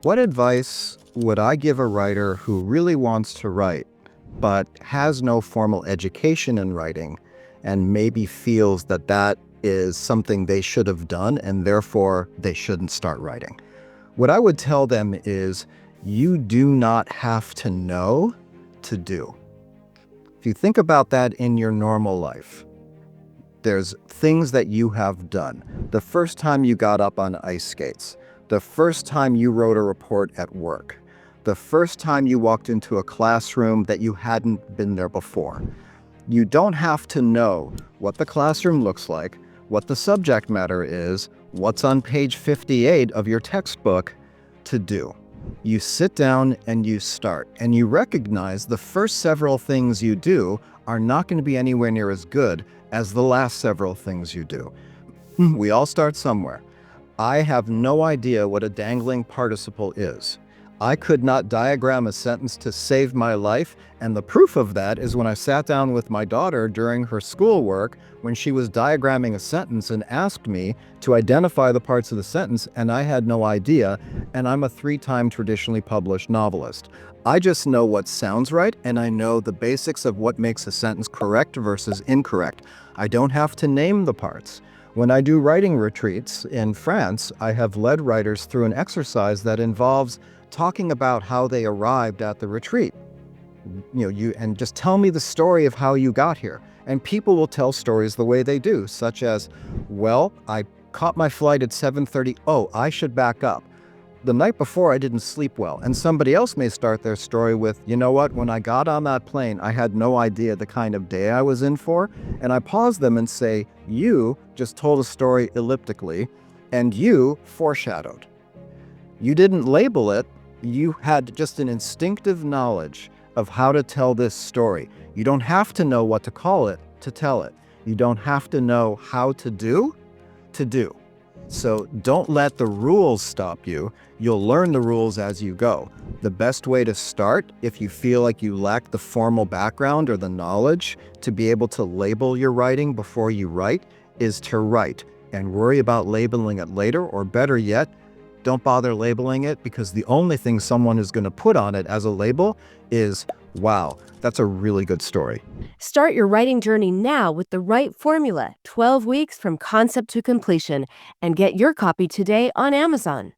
What advice would I give a writer who really wants to write, but has no formal education in writing, and maybe feels that that is something they should have done and therefore they shouldn't start writing? What I would tell them is you do not have to know to do. If you think about that in your normal life, there's things that you have done. The first time you got up on ice skates, the first time you wrote a report at work, the first time you walked into a classroom that you hadn't been there before. You don't have to know what the classroom looks like, what the subject matter is, what's on page 58 of your textbook to do. You sit down and you start, and you recognize the first several things you do are not going to be anywhere near as good as the last several things you do. We all start somewhere. I have no idea what a dangling participle is. I could not diagram a sentence to save my life, and the proof of that is when I sat down with my daughter during her schoolwork when she was diagramming a sentence and asked me to identify the parts of the sentence, and I had no idea, and I'm a 3-time traditionally published novelist. I just know what sounds right, and I know the basics of what makes a sentence correct versus incorrect. I don't have to name the parts. When I do writing retreats in France, I have led writers through an exercise that involves talking about how they arrived at the retreat. And just tell me the story of how you got here. And people will tell stories the way they do, such as, well, I caught my flight at 7:30. Oh, I should back up. The night before I didn't sleep well. And somebody else may start their story with, you know what, when I got on that plane, I had no idea the kind of day I was in for. And I pause them and say, you just told a story elliptically, and you foreshadowed. You didn't label it. You had just an instinctive knowledge of how to tell this story. You don't have to know what to call it to tell it. You don't have to know how to do. So don't let the rules stop you. You'll learn the rules as you go. The best way to start, if you feel like you lack the formal background or the knowledge to be able to label your writing before you write, is to write and worry about labeling it later, or better yet, don't bother labeling it, because the only thing someone is going to put on it as a label is, wow, that's a really good story. Start your writing journey now with the right formula, 12 weeks from concept to completion, and get your copy today on Amazon.